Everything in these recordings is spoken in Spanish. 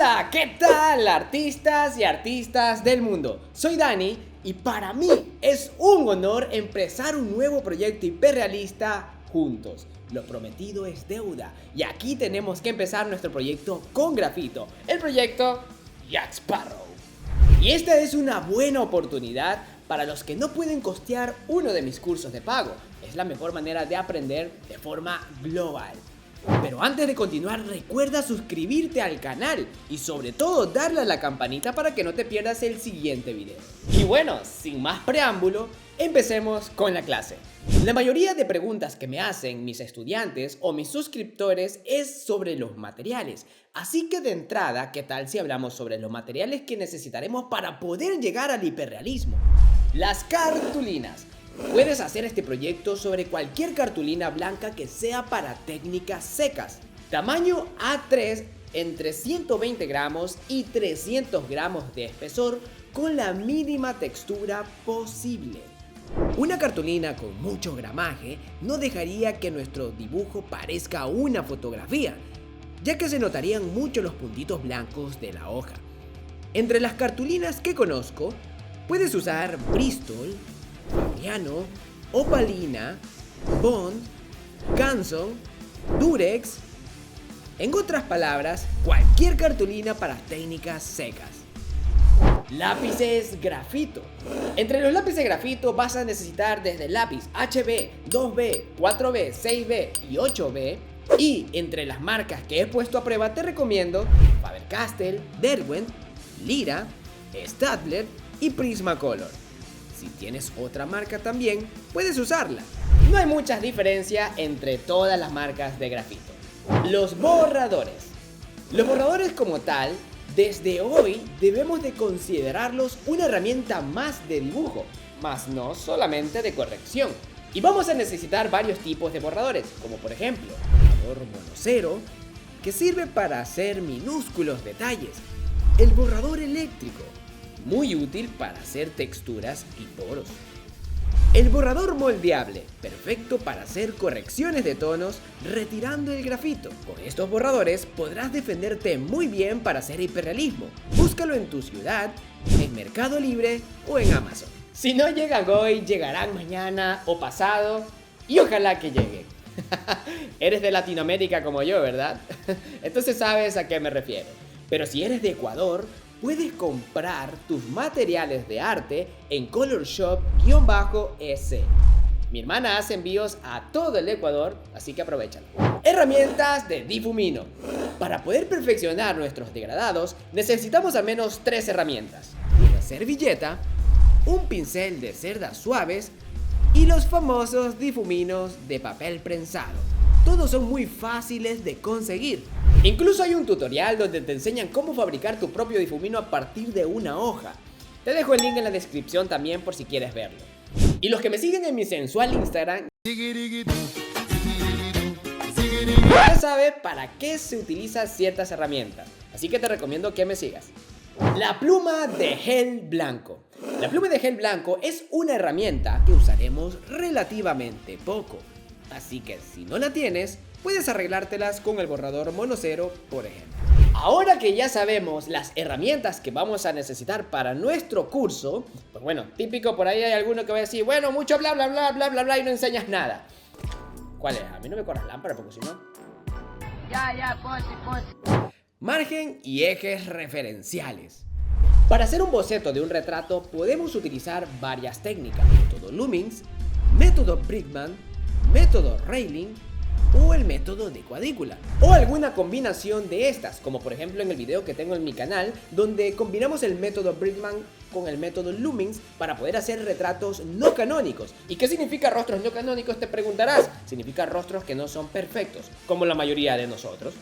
Hola, ¿qué tal artistas y artistas del mundo? Soy Dani y para mí es un honor empezar un nuevo proyecto hiperrealista juntos. Lo prometido es deuda y aquí tenemos que empezar nuestro proyecto con grafito, el proyecto Jack Sparrow. Y esta es una buena oportunidad para los que no pueden costear uno de mis cursos de pago. Es la mejor manera de aprender de forma global. Pero antes de continuar, recuerda suscribirte al canal y sobre todo darle a la campanita para que no te pierdas el siguiente video. Y bueno, sin más preámbulo, empecemos con la clase. La mayoría de preguntas que me hacen mis estudiantes o mis suscriptores es sobre los materiales. Así que de entrada, ¿qué tal si hablamos sobre los materiales que necesitaremos para poder llegar al hiperrealismo? Las cartulinas. Puedes hacer este proyecto sobre cualquier cartulina blanca que sea para técnicas secas. Tamaño A3 entre 120 gramos y 300 gramos de espesor con la mínima textura posible. Una cartulina con mucho gramaje no dejaría que nuestro dibujo parezca una fotografía, ya que se notarían mucho los puntitos blancos de la hoja. Entre las cartulinas que conozco, puedes usar Bristol, Fabriano, Opalina, Bond, Canson, Durex, en otras palabras, cualquier cartulina para técnicas secas. Lápices grafito. Entre los lápices grafito vas a necesitar desde el lápiz HB, 2B, 4B, 6B y 8B. Y entre las marcas que he puesto a prueba te recomiendo Faber-Castell, Derwent, Lyra, Staedtler y Prismacolor. Si tienes otra marca también, puedes usarla. No hay muchas diferencias entre todas las marcas de grafito. Los borradores. Los borradores como tal, desde hoy debemos de considerarlos una herramienta más de dibujo, más no solamente de corrección. Y vamos a necesitar varios tipos de borradores, como por ejemplo, el borrador monocero, que sirve para hacer minúsculos detalles. El borrador eléctrico, muy útil para hacer texturas y poros. El borrador moldeable, perfecto para hacer correcciones de tonos retirando el grafito. Con estos borradores podrás defenderte muy bien para hacer hiperrealismo. Búscalo en tu ciudad, en Mercado Libre o en Amazon. Si no llegan hoy, llegarán mañana o pasado y ojalá que lleguen. Eres de Latinoamérica como yo, ¿verdad? Entonces sabes a qué me refiero. Pero si eres de Ecuador, puedes comprar tus materiales de arte en ColorShop-S. Mi hermana hace envíos a todo el Ecuador, así que aprovechalo. Herramientas de difumino. Para poder perfeccionar nuestros degradados, necesitamos al menos 3 herramientas. Una servilleta, un pincel de cerdas suaves y los famosos difuminos de papel prensado. Todos son muy fáciles de conseguir. Incluso hay un tutorial donde te enseñan cómo fabricar tu propio difumino a partir de una hoja. Te dejo el link en la descripción también por si quieres verlo. Y los que me siguen en mi sensual Instagram ya saben para qué se utilizan ciertas herramientas, así que te recomiendo que me sigas. La pluma de gel blanco. La pluma de gel blanco es una herramienta que usaremos relativamente poco, así que si no la tienes, puedes arreglártelas con el borrador monocero, por ejemplo. Ahora que ya sabemos las herramientas que vamos a necesitar para nuestro curso, pues bueno, típico, por ahí hay alguno que va a decir, bueno, mucho bla bla bla bla bla bla y no enseñas nada. ¿Cuál es? A mí no me corras lámpara porque si no... Ya, pose. Margen y ejes referenciales. Para hacer un boceto de un retrato podemos utilizar varias técnicas: método Lumix, método Brickman, método Rayling o el método de cuadrícula, o alguna combinación de estas, como por ejemplo en el video que tengo en mi canal, donde combinamos el método Brickman con el método Lumix para poder hacer retratos no canónicos. ¿Y qué significa rostros no canónicos? Te preguntarás. Significa rostros que no son perfectos, como la mayoría de nosotros.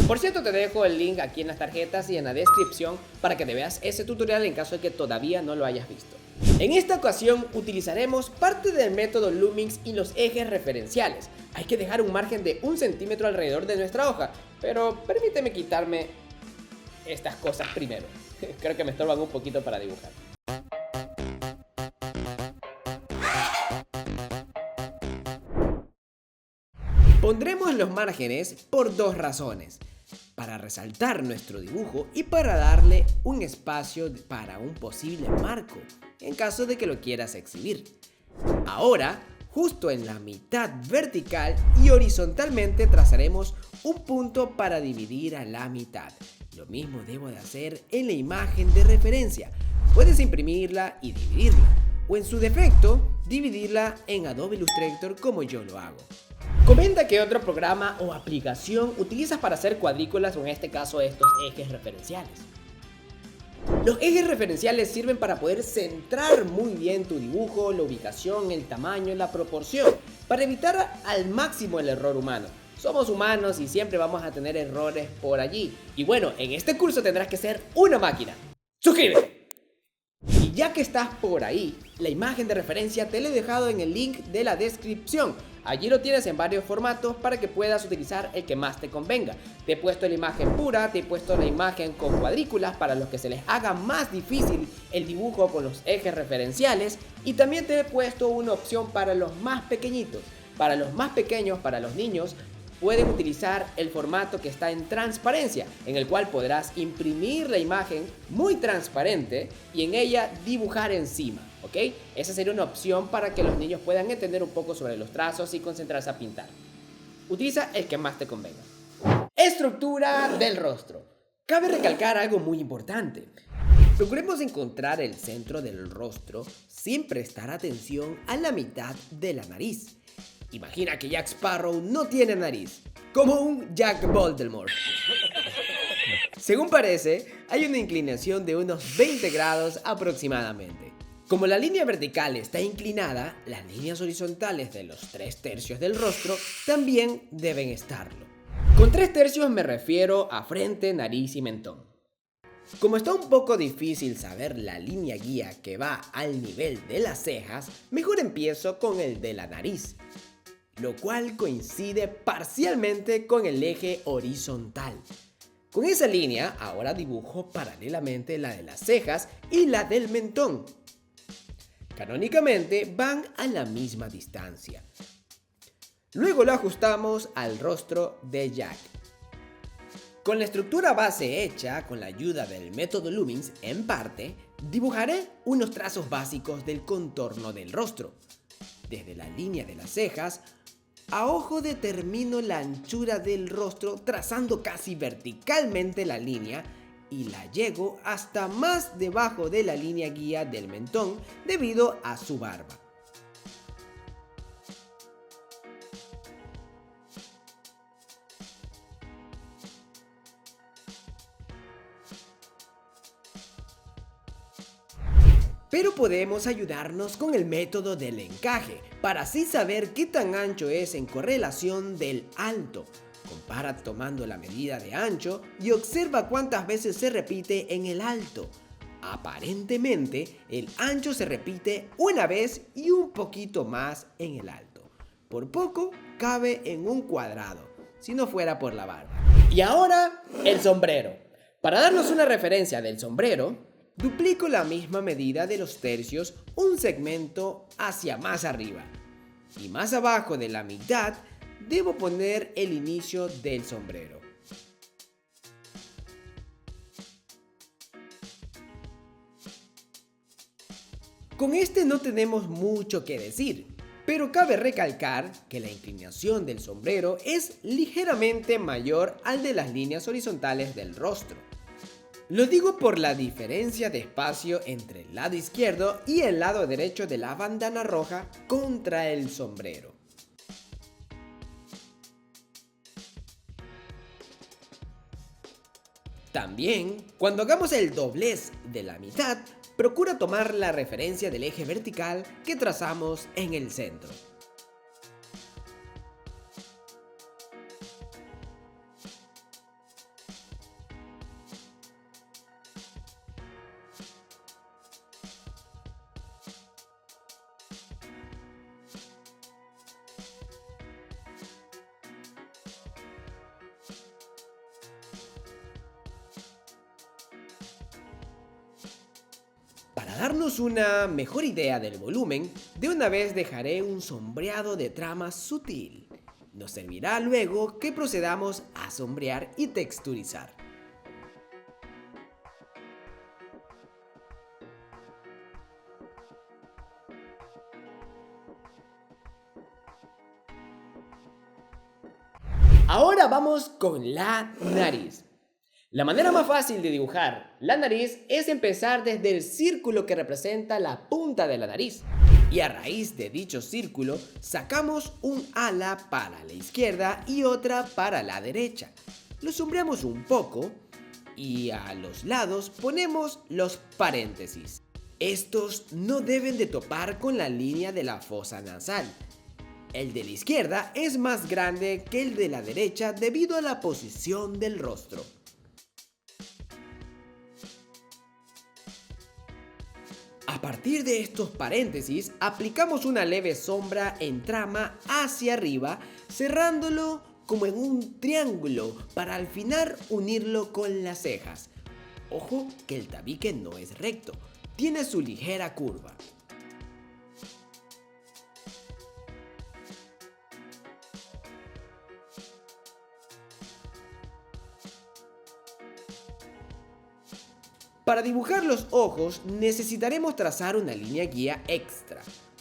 Por cierto, te dejo el link aquí en las tarjetas y en la descripción para que te veas ese tutorial en caso de que todavía no lo hayas visto. En esta ocasión utilizaremos parte del método Lumix y los ejes referenciales. Hay que dejar un margen de 1 centímetro alrededor de nuestra hoja, pero permíteme quitarme estas cosas primero. Creo que me estorban un poquito para dibujar. Pondremos los márgenes por 2 razones. para resaltar nuestro dibujo y para darle un espacio para un posible marco, en caso de que lo quieras exhibir. Ahora, justo en la mitad vertical y horizontalmente trazaremos un punto para dividir a la mitad. Lo mismo debo de hacer en la imagen de referencia. Puedes imprimirla y dividirla, o en su defecto, dividirla en Adobe Illustrator como yo lo hago. Comenta qué otro programa o aplicación utilizas para hacer cuadrículas o en este caso estos ejes referenciales. Los ejes referenciales sirven para poder centrar muy bien tu dibujo, la ubicación, el tamaño, la proporción, para evitar al máximo el error humano. Somos humanos y siempre vamos a tener errores por allí. Y bueno, en este curso tendrás que ser una máquina. ¡Suscríbete! Y ya que estás por ahí, la imagen de referencia te la he dejado en el link de la descripción. Allí lo tienes en varios formatos para que puedas utilizar el que más te convenga. Te he puesto la imagen pura, te he puesto la imagen con cuadrículas para los que se les haga más difícil el dibujo con los ejes referenciales, y también te he puesto una opción para los más pequeñitos. Para los más pequeños, para los niños, pueden utilizar el formato que está en transparencia, en el cual podrás imprimir la imagen muy transparente y en ella dibujar encima, ¿ok? Esa sería una opción para que los niños puedan entender un poco sobre los trazos y concentrarse a pintar. Utiliza el que más te convenga. Estructura del rostro. Cabe recalcar algo muy importante. Procuremos encontrar el centro del rostro sin prestar atención a la mitad de la nariz. Imagina que Jack Sparrow no tiene nariz, como un Jack Voldemort. Según parece, hay una inclinación de unos 20 grados aproximadamente. Como la línea vertical está inclinada, las líneas horizontales de los 3/3 del rostro también deben estarlo. Con 3/3 me refiero a frente, nariz y mentón. Como está un poco difícil saber la línea guía que va al nivel de las cejas, mejor empiezo con el de la nariz, lo cual coincide parcialmente con el eje horizontal. Con esa línea, ahora dibujo paralelamente la de las cejas y la del mentón. Canónicamente van a la misma distancia. Luego lo ajustamos al rostro de Jack. Con la estructura base hecha con la ayuda del método Lumens, en parte, dibujaré unos trazos básicos del contorno del rostro. Desde la línea de las cejas, a ojo determino la anchura del rostro trazando casi verticalmente la línea y la llego hasta más debajo de la línea guía del mentón debido a su barba. Pero podemos ayudarnos con el método del encaje, para así saber qué tan ancho es en correlación del alto. Compara tomando la medida de ancho y observa cuántas veces se repite en el alto. Aparentemente, el ancho se repite una vez y un poquito más en el alto. Por poco, cabe en un cuadrado, si no fuera por la barba. Y ahora, el sombrero. Para darnos una referencia del sombrero, duplico la misma medida de los tercios un segmento hacia más arriba. Y más abajo de la mitad, debo poner el inicio del sombrero. Con este no tenemos mucho que decir, pero cabe recalcar que la inclinación del sombrero es ligeramente mayor al de las líneas horizontales del rostro. Lo digo por la diferencia de espacio entre el lado izquierdo y el lado derecho de la bandana roja contra el sombrero. También, cuando hagamos el doblez de la mitad, procura tomar la referencia del eje vertical que trazamos en el centro. Para darnos una mejor idea del volumen, de una vez dejaré un sombreado de trama sutil. Nos servirá luego que procedamos a sombrear y texturizar. Ahora vamos con la nariz. La manera más fácil de dibujar la nariz es empezar desde el círculo que representa la punta de la nariz. Y a raíz de dicho círculo sacamos un ala para la izquierda y otra para la derecha. Lo sombreamos un poco y a los lados ponemos los paréntesis. Estos no deben de topar con la línea de la fosa nasal. El de la izquierda es más grande que el de la derecha debido a la posición del rostro. A partir de estos paréntesis, aplicamos una leve sombra en trama hacia arriba, cerrándolo como en un triángulo para al final unirlo con las cejas. Ojo que el tabique no es recto, tiene su ligera curva. Para dibujar los ojos necesitaremos trazar una línea guía extra,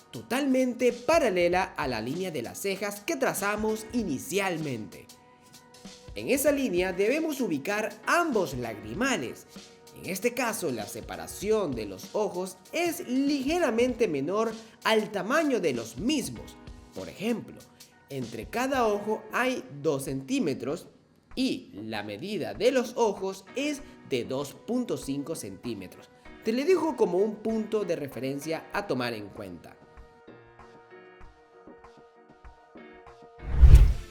totalmente paralela a la línea de las cejas que trazamos inicialmente. En esa línea debemos ubicar ambos lagrimales. En este caso, la separación de los ojos es ligeramente menor al tamaño de los mismos. Por ejemplo, entre cada ojo hay 2 centímetros y la medida de los ojos es de 2.5 centímetros. Te le dejo como un punto de referencia a tomar en cuenta.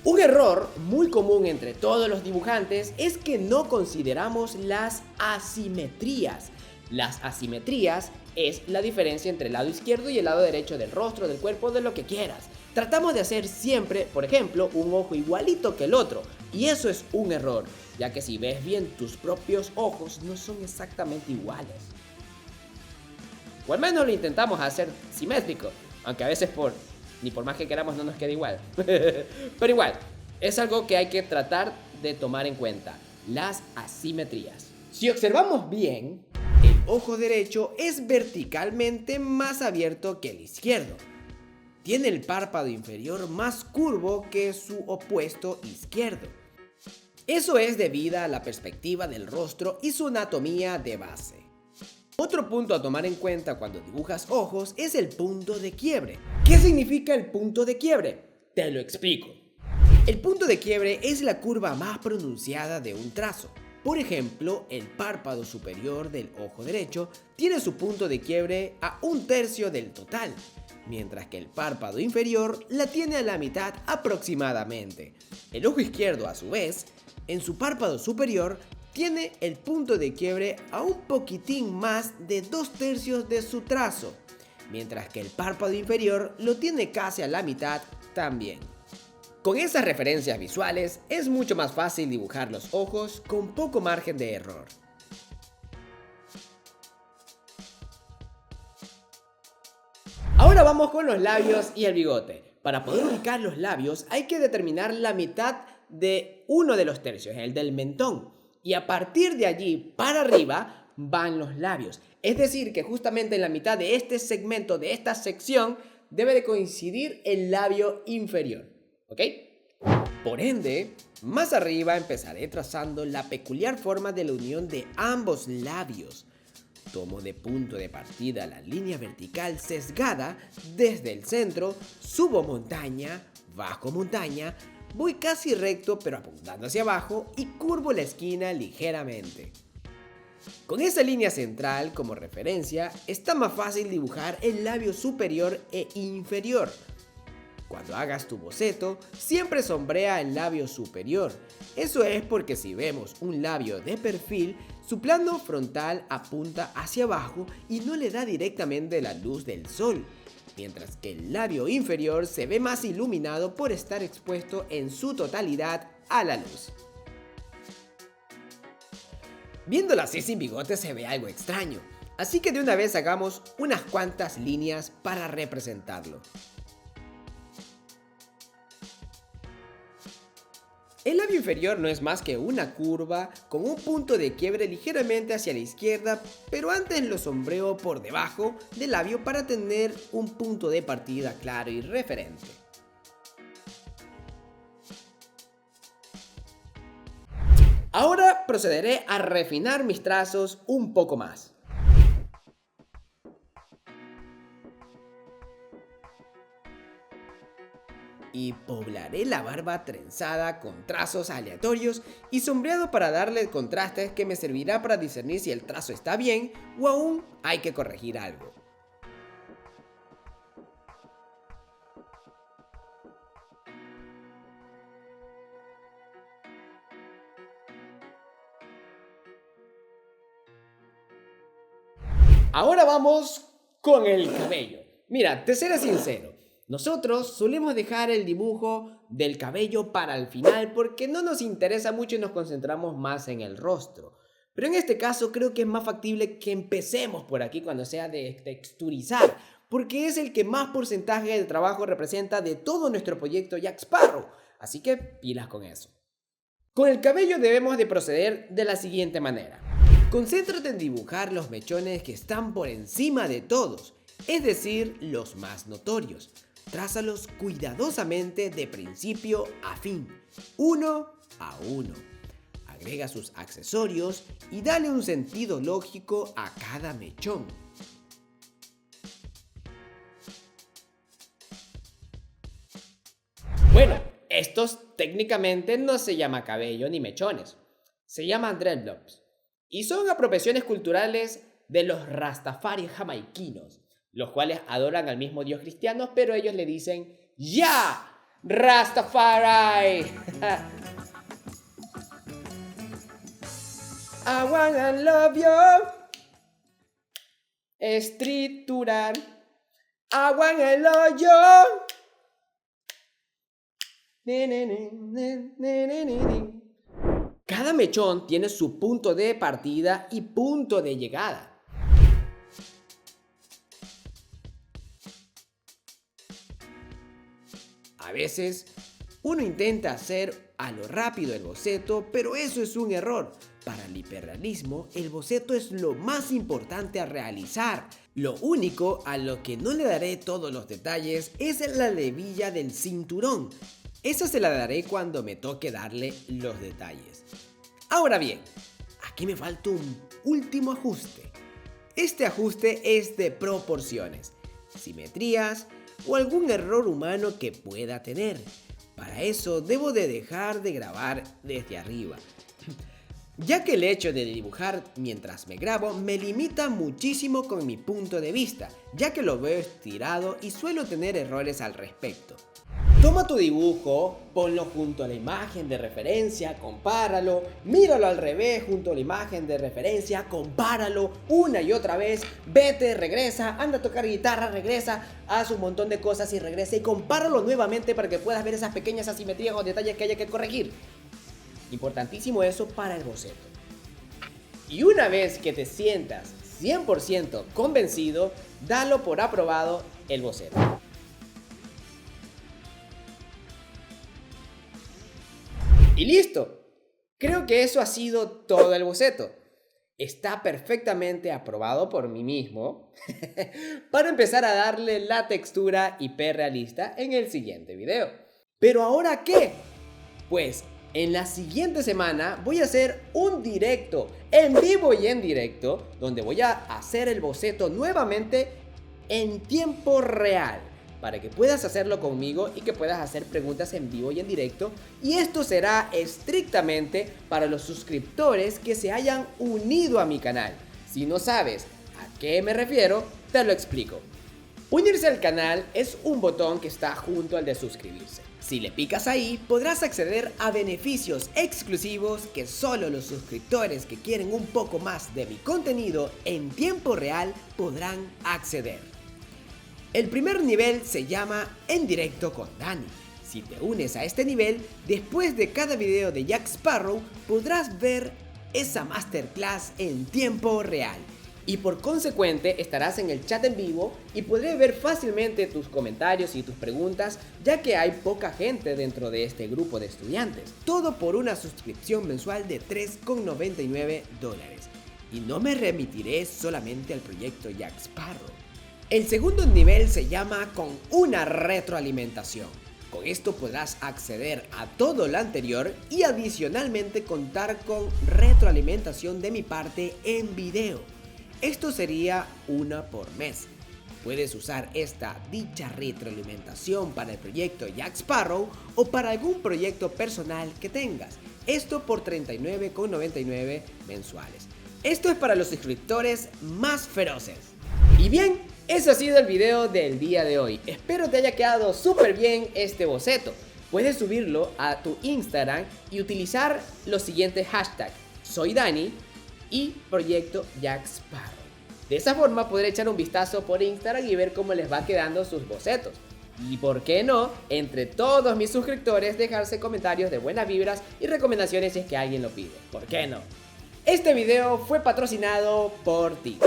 Un error muy común entre todos los dibujantes es que no consideramos las asimetrías. Las asimetrías es la diferencia entre el lado izquierdo y el lado derecho del rostro, del cuerpo, de lo que quieras. Tratamos de hacer siempre, por ejemplo, un ojo igualito que el otro, y eso es un error, ya que si ves bien tus propios ojos no son exactamente iguales. O al menos lo intentamos hacer simétrico, aunque a veces ni por más que queramos no nos queda igual. Pero igual, es algo que hay que tratar de tomar en cuenta, las asimetrías. Si observamos bien, el ojo derecho es verticalmente más abierto que el izquierdo. Tiene el párpado inferior más curvo que su opuesto izquierdo. Eso es debido a la perspectiva del rostro y su anatomía de base. Otro punto a tomar en cuenta cuando dibujas ojos es el punto de quiebre. ¿Qué significa el punto de quiebre? Te lo explico. El punto de quiebre es la curva más pronunciada de un trazo. Por ejemplo, el párpado superior del ojo derecho tiene su punto de quiebre a 1/3 del total, mientras que el párpado inferior la tiene a la mitad aproximadamente. El ojo izquierdo, a su vez, en su párpado superior, tiene el punto de quiebre a un poquitín más de 2/3 de su trazo, mientras que el párpado inferior lo tiene casi a la mitad también. Con esas referencias visuales es mucho más fácil dibujar los ojos con poco margen de error. Ahora vamos con los labios y el bigote. Para poder ubicar los labios hay que determinar la mitad de uno de los tercios, el del mentón. Y a partir de allí para arriba van los labios. Es decir, que justamente en la mitad de este segmento, de esta sección, debe de coincidir el labio inferior. ¿Ok? Por ende, más arriba empezaré trazando la peculiar forma de la unión de ambos labios. Tomo de punto de partida la línea vertical sesgada desde el centro, subo montaña, bajo montaña, voy casi recto pero apuntando hacia abajo y curvo la esquina ligeramente. Con esa línea central como referencia, está más fácil dibujar el labio superior e inferior. Cuando hagas tu boceto, siempre sombrea el labio superior. Eso es porque si vemos un labio de perfil, su plano frontal apunta hacia abajo y no le da directamente la luz del sol, mientras que el labio inferior se ve más iluminado por estar expuesto en su totalidad a la luz. Viéndolo así sin bigote se ve algo extraño, así que de una vez hagamos unas cuantas líneas para representarlo. El labio inferior no es más que una curva con un punto de quiebre ligeramente hacia la izquierda, pero antes lo sombreo por debajo del labio para tener un punto de partida claro y referente. Ahora procederé a refinar mis trazos un poco más. Y poblaré la barba trenzada con trazos aleatorios y sombreado para darle contrastes que me servirá para discernir si el trazo está bien o aún hay que corregir algo. Ahora vamos con el cabello. Mira, te seré sincero. Nosotros solemos dejar el dibujo del cabello para el final porque no nos interesa mucho y nos concentramos más en el rostro. Pero en este caso creo que es más factible que empecemos por aquí cuando sea de texturizar, porque es el que más porcentaje de trabajo representa de todo nuestro proyecto Jack Sparrow. Así que pilas con eso. Con el cabello debemos de proceder de la siguiente manera. Concéntrate en dibujar los mechones que están por encima de todos, es decir, los más notorios. Trázalos cuidadosamente de principio a fin, uno a uno. Agrega sus accesorios y dale un sentido lógico a cada mechón. Bueno, estos técnicamente no se llama cabello ni mechones, se llaman dreadlocks y son apropiaciones culturales de los Rastafari jamaiquinos, los cuales adoran al mismo Dios cristiano, pero ellos le dicen ¡Ya! ¡Rastafari! I wanna love you. Escriturar. I wanna love you. Cada mechón tiene su punto de partida y punto de llegada. A veces, uno intenta hacer a lo rápido el boceto, pero eso es un error. Para el hiperrealismo, el boceto es lo más importante a realizar. Lo único a lo que no le daré todos los detalles es la levilla del cinturón. Esa se la daré cuando me toque darle los detalles. Ahora bien, aquí me falta un último ajuste. Este ajuste es de proporciones, simetrías o algún error humano que pueda tener. Para eso debo de dejar de grabar desde arriba, ya que el hecho de dibujar mientras me grabo me limita muchísimo con mi punto de vista, ya que lo veo estirado y suelo tener errores al respecto. Toma tu dibujo, ponlo junto a la imagen de referencia, compáralo, míralo al revés junto a la imagen de referencia, compáralo una y otra vez, vete, regresa, anda a tocar guitarra, regresa, haz un montón de cosas y regresa y compáralo nuevamente para que puedas ver esas pequeñas asimetrías o detalles que haya que corregir. Importantísimo eso para el boceto. Y una vez que te sientas 100% convencido, dalo por aprobado el boceto. Y listo. Creo que eso ha sido todo el boceto. Está perfectamente aprobado por mí mismo para empezar a darle la textura hiperrealista en el siguiente video. ¿Pero ahora qué? Pues en la siguiente semana voy a hacer un directo en vivo y en directo donde voy a hacer el boceto nuevamente en tiempo real, para que puedas hacerlo conmigo y que puedas hacer preguntas en vivo y en directo. Y esto será estrictamente para los suscriptores que se hayan unido a mi canal. Si no sabes a qué me refiero, te lo explico. Unirse al canal es un botón que está junto al de suscribirse. Si le picas ahí, podrás acceder a beneficios exclusivos que solo los suscriptores que quieren un poco más de mi contenido en tiempo real podrán acceder. El primer nivel se llama En Directo con Dani. Si te unes a este nivel, después de cada video de Jack Sparrow podrás ver esa masterclass en tiempo real. y por consecuente estarás en el chat en vivo y podré ver fácilmente tus comentarios y tus preguntas, ya que hay poca gente dentro de este grupo de estudiantes. Todo por una suscripción mensual de $3,99. Y no me remitiré solamente al proyecto Jack Sparrow. El segundo nivel se llama con una retroalimentación. Con esto podrás acceder a todo lo anterior y adicionalmente contar con retroalimentación de mi parte en video. Esto sería una por mes. Puedes usar dicha retroalimentación para el proyecto Jack Sparrow o para algún proyecto personal que tengas. Esto por $39,99 mensuales. Esto es para los suscriptores más feroces. Y bien, eso ha sido el video del día de hoy. Espero te haya quedado súper bien este boceto. Puedes subirlo a tu Instagram y utilizar los siguientes hashtags: soy Dani y proyecto Jack Sparrow. De esa forma podré echar un vistazo por Instagram y ver cómo les va quedando sus bocetos. Y por qué no, entre todos mis suscriptores dejarse comentarios de buenas vibras y recomendaciones si es que alguien lo pide. ¿Por qué no? Este video fue patrocinado por ti.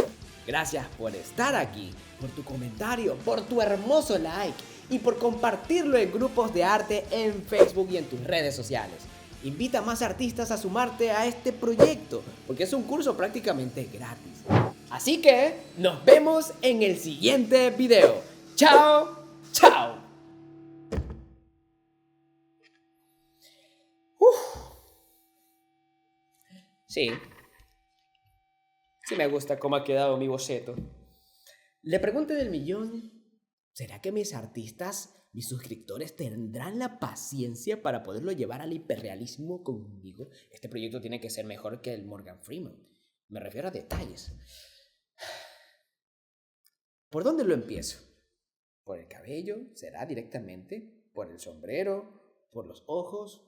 Gracias por estar aquí, por tu comentario, por tu hermoso like y por compartirlo en grupos de arte en Facebook y en tus redes sociales. Invita a más artistas a sumarte a este proyecto, porque es un curso prácticamente gratis. Así que nos vemos en el siguiente video. ¡Chao! ¡Chao! Sí me gusta cómo ha quedado mi boceto. La pregunta del millón: ¿será que mis artistas, mis suscriptores, tendrán la paciencia para poderlo llevar al hiperrealismo conmigo? Este proyecto tiene que ser mejor que el Morgan Freeman. Me refiero a detalles. ¿Por dónde lo empiezo? ¿Por el cabello? ¿Será directamente? ¿Por el sombrero? ¿Por los ojos?